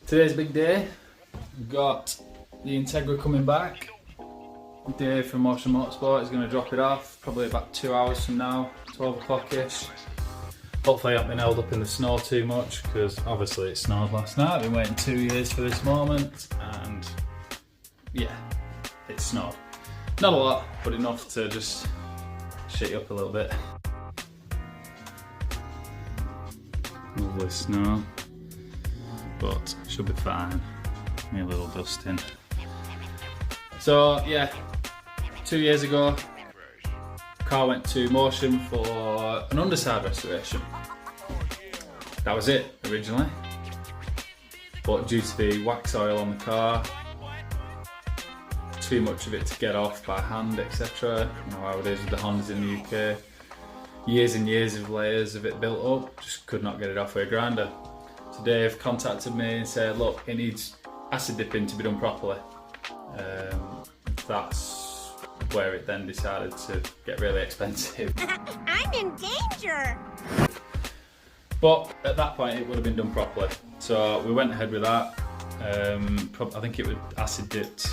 Today's a big day. We've got the Integra coming back. Dave from Motion Motorsport is going to drop it off probably about 2 hours from now, 12 o'clock-ish. Hopefully I haven't been held up in the snow too much, because obviously it snowed last night. I've been waiting 2 years for this moment, and yeah, it snowed. Not a lot, but enough to just shit you up a little bit. Lovely snow, but should be fine. Need a little dusting. So yeah, 2 years ago, car went to Motion for an underside restoration. That was it originally, but due to the wax oil on the car, too much of it to get off by hand, etc. You know how it is with the Hondas in the UK. Years and years of layers of it built up, just could not get it off with a grinder. So Dave contacted me and said, look, it needs acid dipping to be done properly. That's where it then decided to get really expensive. I'm in danger! But at that point it would have been done properly. So we went ahead with that. I think it was acid dipped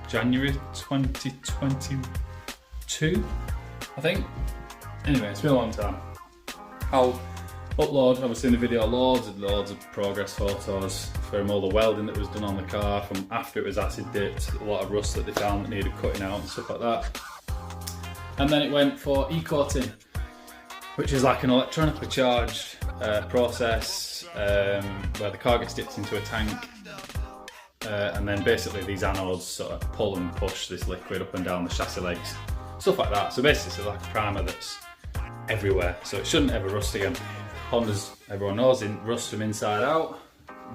January 2022, I think. Anyway, it's been a long time. I'll upload, obviously in the video, loads of progress photos from all the welding that was done on the car from after it was acid dipped, a lot of rust that they found that needed cutting out and stuff like that. And then it went for e-coating, which is like an electronically charged process where the car gets dipped into a tank, and then basically these anodes sort of pull and push this liquid up and down the chassis legs, stuff like that. So basically it's like a primer that's everywhere, so it shouldn't ever rust again. Hondas, everyone knows, rust from inside out.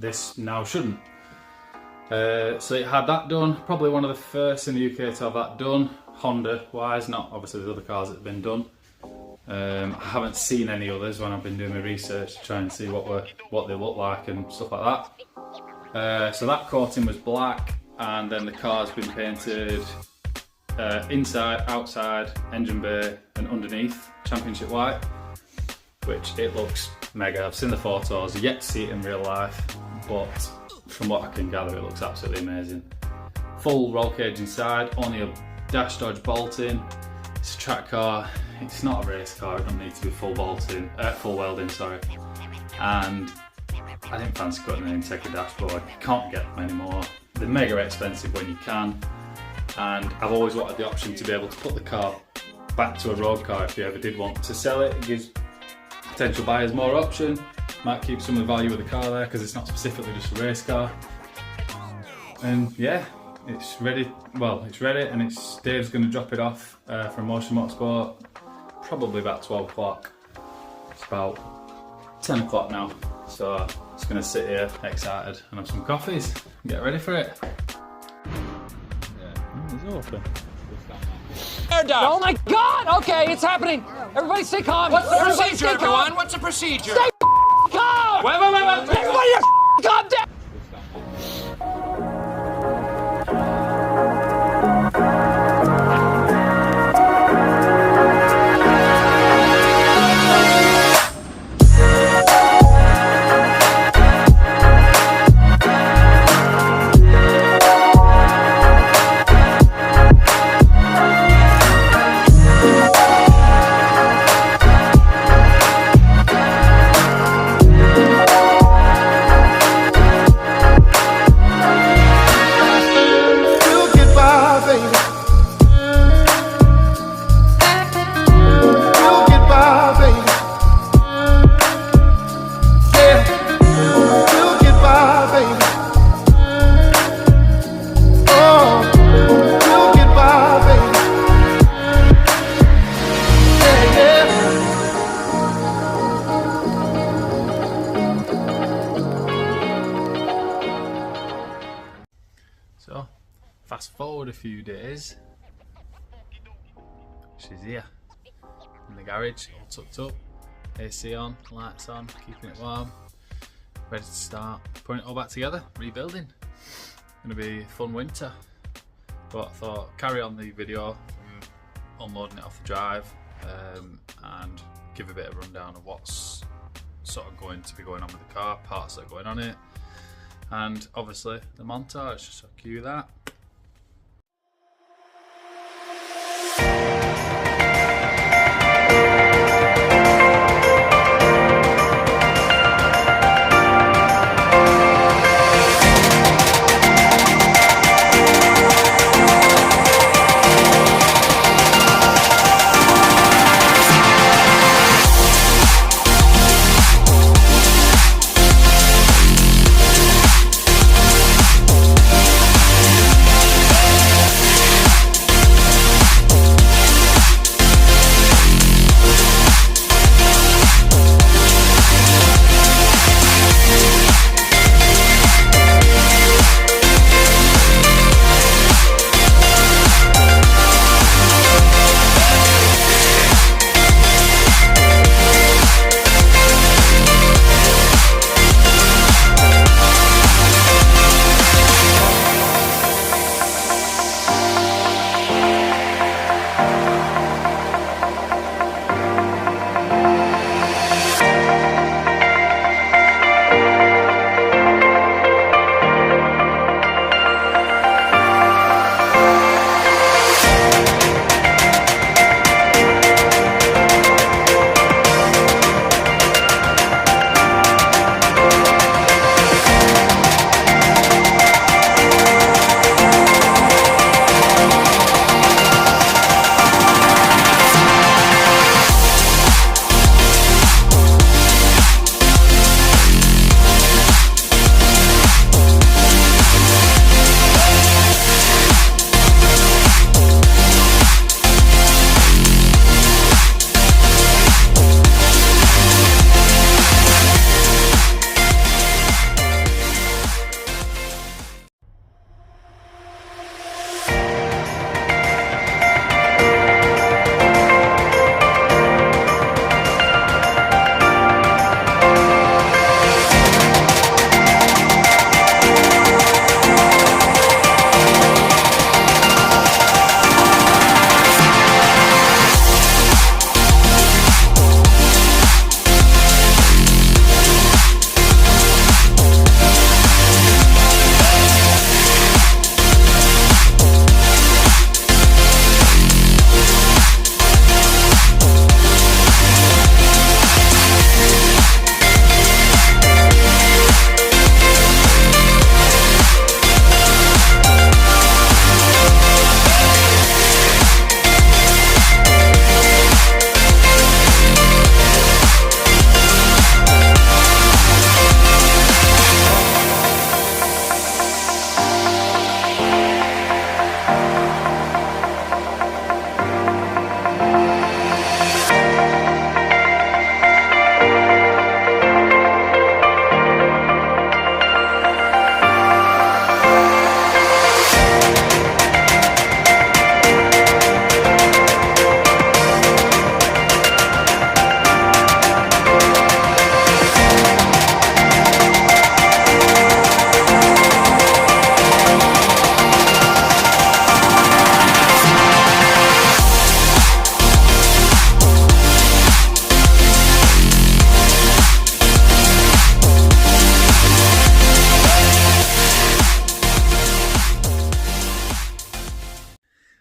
This now shouldn't. So it had that done, probably one of the first in the UK to have that done, Honda wise, not obviously the other cars that have been done. I haven't seen any others when I've been doing my research to try and see what they look like and stuff like that. So that coating was black, and then the car's been painted inside, outside, engine bay and underneath championship white, which it looks mega. I've seen the photos, yet to see it in real life, but from what I can gather it looks absolutely amazing. Full roll cage inside, only a dash dodge bolting. It's a track car, it's not a race car, it doesn't need to be full welding, sorry. And I didn't fancy cutting an Integra dashboard, you can't get them anymore. They're mega expensive when you can, and I've always wanted the option to be able to put the car back to a road car if you ever did want to sell it. It gives potential buyers more option, might keep some of the value of the car there because it's not specifically just a race car. And yeah, it's ready. Well, it's ready, and Dave's going to drop it off from Motion Motorsport probably about 12 o'clock. It's about 10 o'clock now, so I'm just going to sit here excited and have some coffees and get ready for it. Yeah, it's open. Oh my God! Okay, it's happening. Everybody stay calm. What's the procedure, everyone? What's the procedure? Stay calm. Wait. Everybody, calm down. So, fast forward a few days, she's here in the garage, all tucked up, AC on, lights on, keeping it warm, ready to start putting it all back together, rebuilding. Gonna be a fun winter, but I thought carry on the video from unloading it off the drive and give a bit of rundown of what's sort of going to be going on with the car, parts that are going on it, and obviously the montage, so cue that.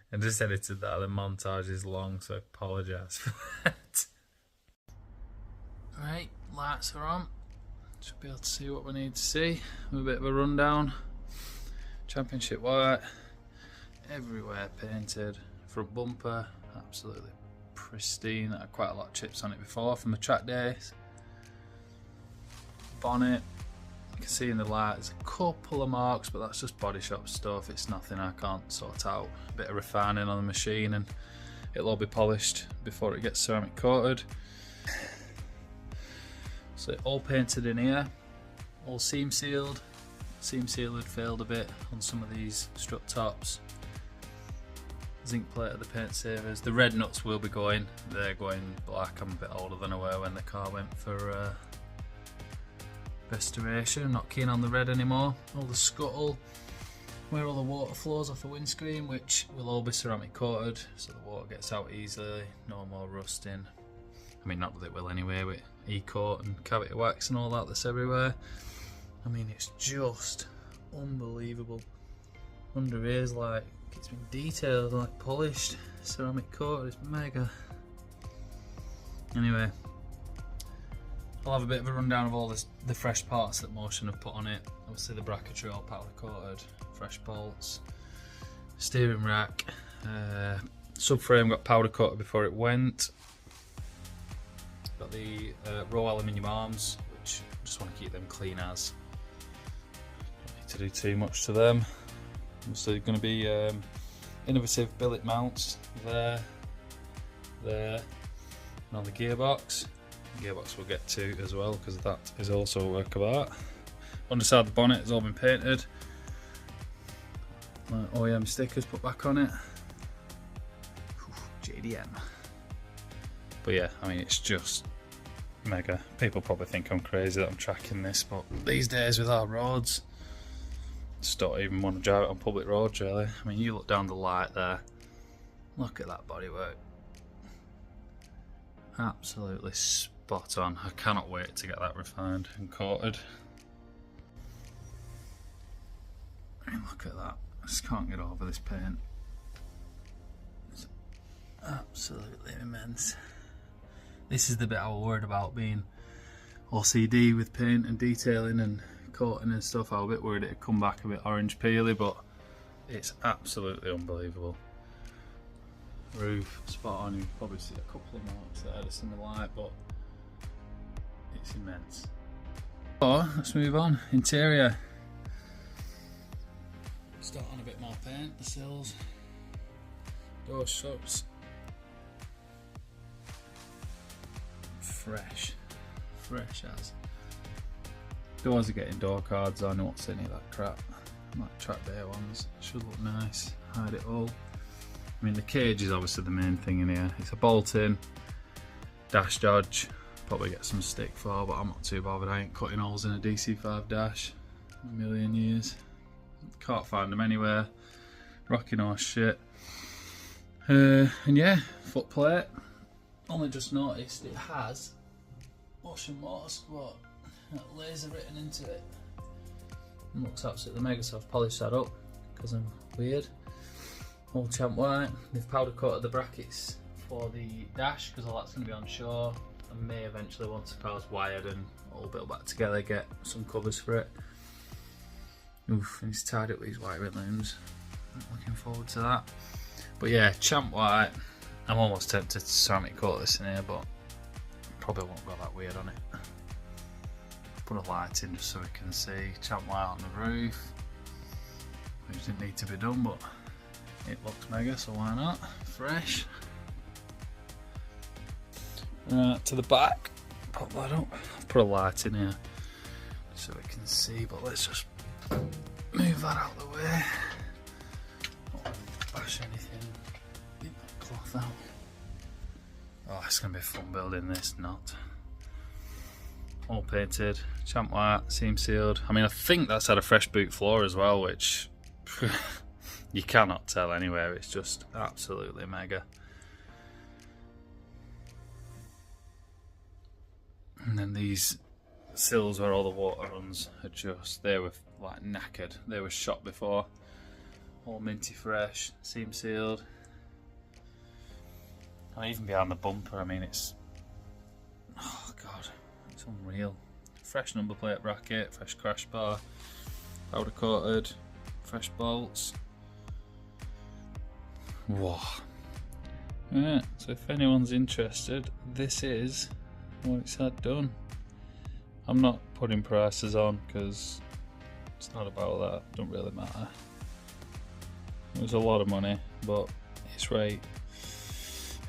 I just edited that. The montage is long, so I apologise for that. Right, lights are on. Should be able to see what we need to see. A bit of a rundown. Championship white. Everywhere painted. Front bumper, absolutely pristine. I had quite a lot of chips on it before from the track days. Bonnet. You can see in the light there's a couple of marks, but that's just body shop stuff. It's nothing I can't sort out. A bit of refining on the machine and it'll all be polished before it gets ceramic coated. So all painted in here, all seam sealed. Seam seal had failed a bit on some of these strut tops. Zinc plate of the paint savers. The red nuts will be going, they're going black. I'm a bit older than I were when the car went for restoration. Not keen on the red anymore. All the scuttle, where all the water flows off the windscreen, which will all be ceramic coated so the water gets out easily, no more rusting. I mean, not that it will anyway with E-coat and cavity wax and all that that's everywhere. I mean, it's just unbelievable. Under here is like, it's been detailed, like polished, ceramic coat, it's mega. Anyway, I'll have a bit of a rundown of all the fresh parts that Motion have put on it. Obviously the bracketry all powder coated, fresh bolts, steering rack, subframe got powder coated before it went. Got the raw aluminium arms, which I just want to keep them clean as. Don't need to do too much to them. Obviously going to be innovative billet mounts there, and on the gearbox. Gearbox we'll get to as well, because that is also a work of art. Underside the bonnet has all been painted. My OEM stickers put back on it. JDM. But yeah, I mean, it's just mega. People probably think I'm crazy that I'm tracking this, but these days with our roads, just don't even want to drive it on public roads really. I mean, you look down the light there, look at that bodywork. Absolutely spot on. I cannot wait to get that refined and coated. I mean, look at that. I just can't get over this paint. It's absolutely immense. This is the bit I was worried about, being OCD with paint and detailing and coating and stuff. I was a bit worried it'd come back a bit orange peely, but it's absolutely unbelievable. Roof spot on. You can probably see a couple of marks there just in the light, but it's immense. So let's move on. Interior. Start on a bit more paint. The sills, door shuts. Fresh as. Doors are getting door cards. I don't want any of that crap. Like track bay ones. Should look nice. Hide it all. I mean, the cage is obviously the main thing in here. It's a bolt-in dash dodge. Probably get some stick for, but I'm not too bothered. I ain't cutting holes in a DC5 dash in a million years. Can't find them anywhere. Rocking horse shit. And yeah, foot plate. Only just noticed it has Motion Motorsport laser written into it. It looks absolutely mega, so I've polished that up because I'm weird. All champ white. They've powder coated the brackets for the dash because all that's going to be on shore. I may eventually, once the car's wired and all built back together, get some covers for it. Oof, and he's tied it with his wiring looms. I'm looking forward to that. But yeah, champ white. I'm almost tempted to ceramic coat this in here, but probably won't go that weird on it. Put a light in just so we can see. Champ white on the roof, which didn't need to be done, but it looks mega, so why not? Fresh. To the back, pop that up. I've put a light in here so we can see, but let's just move that out of the way. Don't want to bash anything. Get that cloth out. Oh, it's going to be fun building this, not. All painted, champ white, seam sealed. I mean, I think that's had a fresh boot floor as well, which you cannot tell anywhere. It's just absolutely mega. And then these sills where all the water runs are just, they were like knackered. They were shot before. All minty fresh, seam sealed. And even behind the bumper, I mean, it's, oh god, it's unreal. Fresh number plate bracket, fresh crash bar, powder coated, fresh bolts. Whoa. Yeah, so if anyone's interested, this is what it's had done. I'm not putting prices on because it's not about that, it don't really matter. It was a lot of money, but it's right.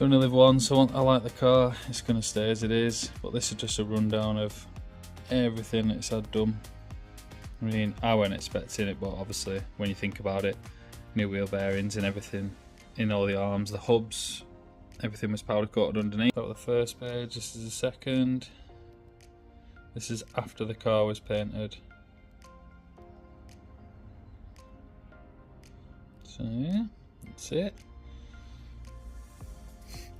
You only live once, so I like the car, it's going to stay as it is, but this is just a rundown of everything it's had done. I mean, I wasn't expecting it, but obviously when you think about it, new wheel bearings and everything in all the arms, the hubs, everything was powder coated underneath. That was the first page, this is the second. This is after the car was painted. So yeah, that's it.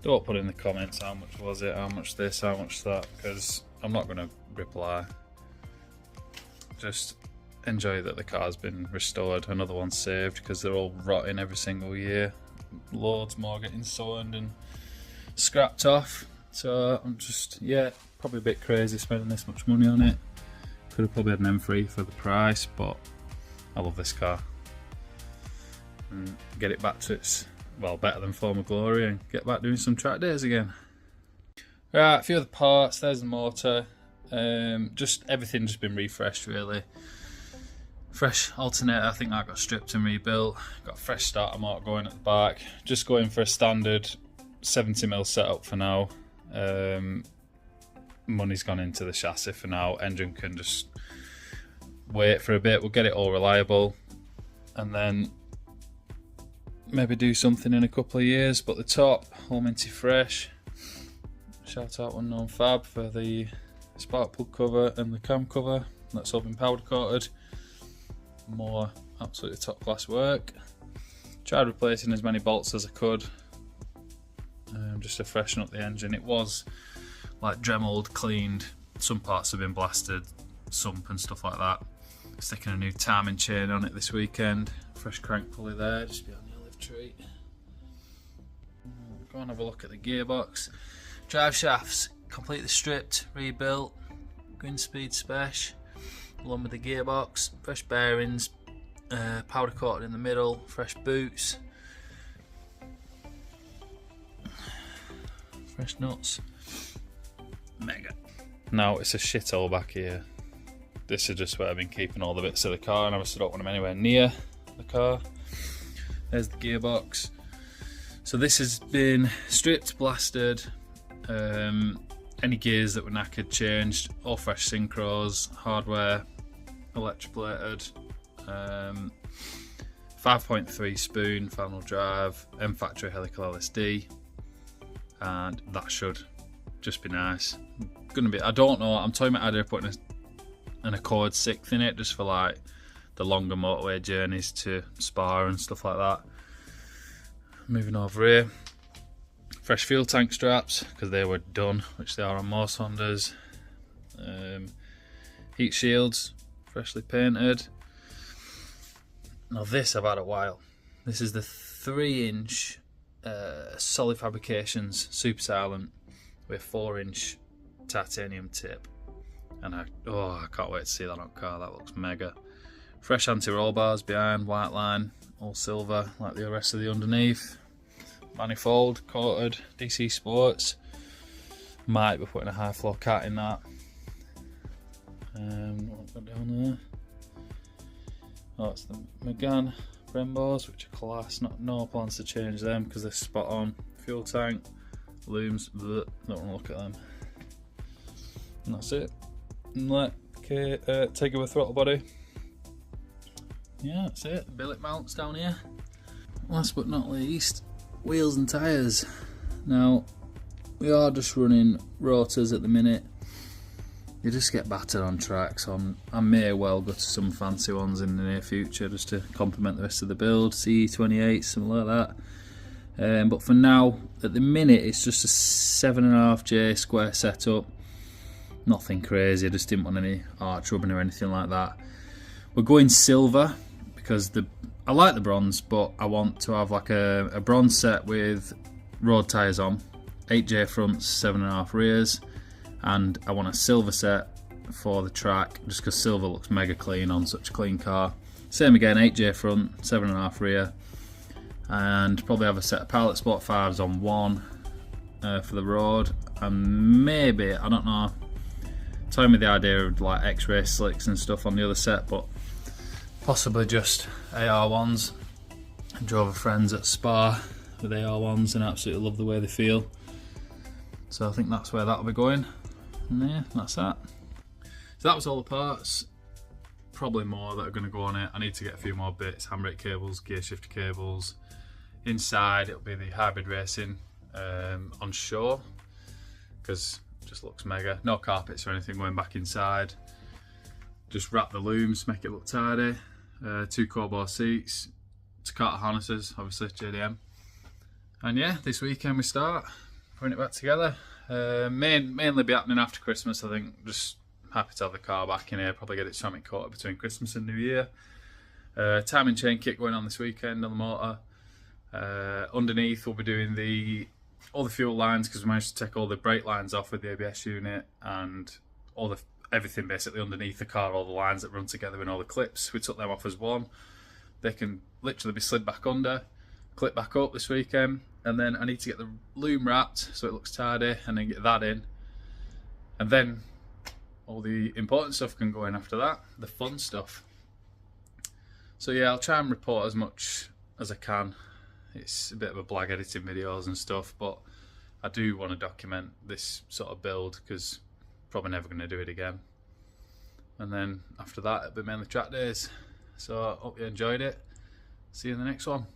Don't put in the comments how much was it, how much this, how much that, because I'm not going to reply. just enjoy that the car's been restored. Another one saved, because they're all rotting every single year. Loads more getting soiled and scrapped off. So I'm just, yeah, probably a bit crazy spending this much money on it. Could have probably had an M3 for the price, but I love this car. And get it back to its, well, better than former glory, and get back doing some track days again. Right, a few other parts. There's the motor. Just everything just been refreshed really. Fresh alternator, I think that got stripped and rebuilt. Got a fresh starter motor going at the back. Just going for a standard 70mm setup for now. Money's gone into the chassis for now. Engine can just wait for a bit. We'll get it all reliable, and then maybe do something in a couple of years. But the top, all minty fresh. Shout out Unknown Fab for the spark plug cover and the cam cover. That's all been powder coated. More absolutely top class work. Tried replacing as many bolts as I could, just to freshen up the engine. It was like Dremeled, cleaned. Some parts have been blasted, sump and stuff like that. Sticking a new timing chain on it this weekend. Fresh crank pulley there, just behind the olive tree. Go and have a look at the gearbox. Drive shafts completely stripped, rebuilt. Green speed special, along with the gearbox. Fresh bearings, powder coated in the middle. Fresh boots. Fresh nuts. Mega. Now it's a shithole back here. This is just where I've been keeping all the bits of the car, and obviously don't want them anywhere near the car. There's the gearbox. So this has been stripped, blasted. Any gears that were knackered changed. All fresh synchros, hardware, electroplated. 5.3 spoon, final drive, M factory helical LSD, and that should just be nice. Gonna be, I don't know, I'm toying my idea of putting an Accord 6th in it, just for like the longer motorway journeys to Spa and stuff like that. Moving over here, fresh fuel tank straps, because they were done, which they are on most Hondas. Heat shields, freshly painted. Now this I've had a while. This is the 3-inch solid fabrications super silent with 4-inch titanium tip, and I can't wait to see that on car. That looks mega. Fresh anti-roll bars behind, white line, all silver like the rest of the underneath. Manifold coated, DC Sports. Might be putting a high floor cat in that. What got down there? Oh, it's the Megane Brembos, which are class. No plans to change them because they're spot on. Fuel tank, looms, bleh, don't want to look at them. And that's it. Inlet, Integra with throttle body. Yeah, that's it. Billet mounts down here. Last but not least, wheels and tyres. Now, we are just running rotors at the minute. You just get battered on track, so I may well go to some fancy ones in the near future just to complement the rest of the build. CE28, something like that. But for now, at the minute, it's just a 7.5J square setup. Nothing crazy, I just didn't want any arch rubbing or anything like that. We're going silver because I like the bronze, but I want to have like a bronze set with road tyres on, 8J fronts, 7.5 rears, and I want a silver set for the track just because silver looks mega clean on such a clean car. Same again, 8J front, 7.5 rear, and probably have a set of Pilot Sport 5s on one for the road, and maybe, I don't know, toying with the idea of like X-ray slicks and stuff on the other set, but possibly just AR1s. I drove a friends at Spa with AR1s and absolutely love the way they feel. So I think that's where that'll be going. And yeah, that's that. So that was all the parts. Probably more that are going to go on it. I need to get a few more bits, handbrake cables, gear shifter cables. Inside it'll be the hybrid racing on shore, because it just looks mega. No carpets or anything going back inside. Just wrap the looms, make it look tidy. 2 core seats, Takata harnesses, obviously JDM. And yeah, this weekend we start putting it back together. Mainly be happening after Christmas, I think. Just happy to have the car back in here. Probably get it ceramic coated between Christmas and New Year. Timing chain kit going on this weekend on the motor. Underneath we'll be doing all the fuel lines, because we managed to take all the brake lines off with the ABS unit, and everything basically underneath the car, all the lines that run together and all the clips. We took them off as one. They can literally be slid back under, clip back up this weekend, and then I need to get the loom wrapped so it looks tidy, and then get that in, and then all the important stuff can go in after that, the fun stuff. So yeah, I'll try and report as much as I can. It's a bit of a blag editing videos and stuff, but I do want to document this sort of build, because probably never going to do it again. And then after that it'll be mainly track days. So I hope you enjoyed it. See you in the next one.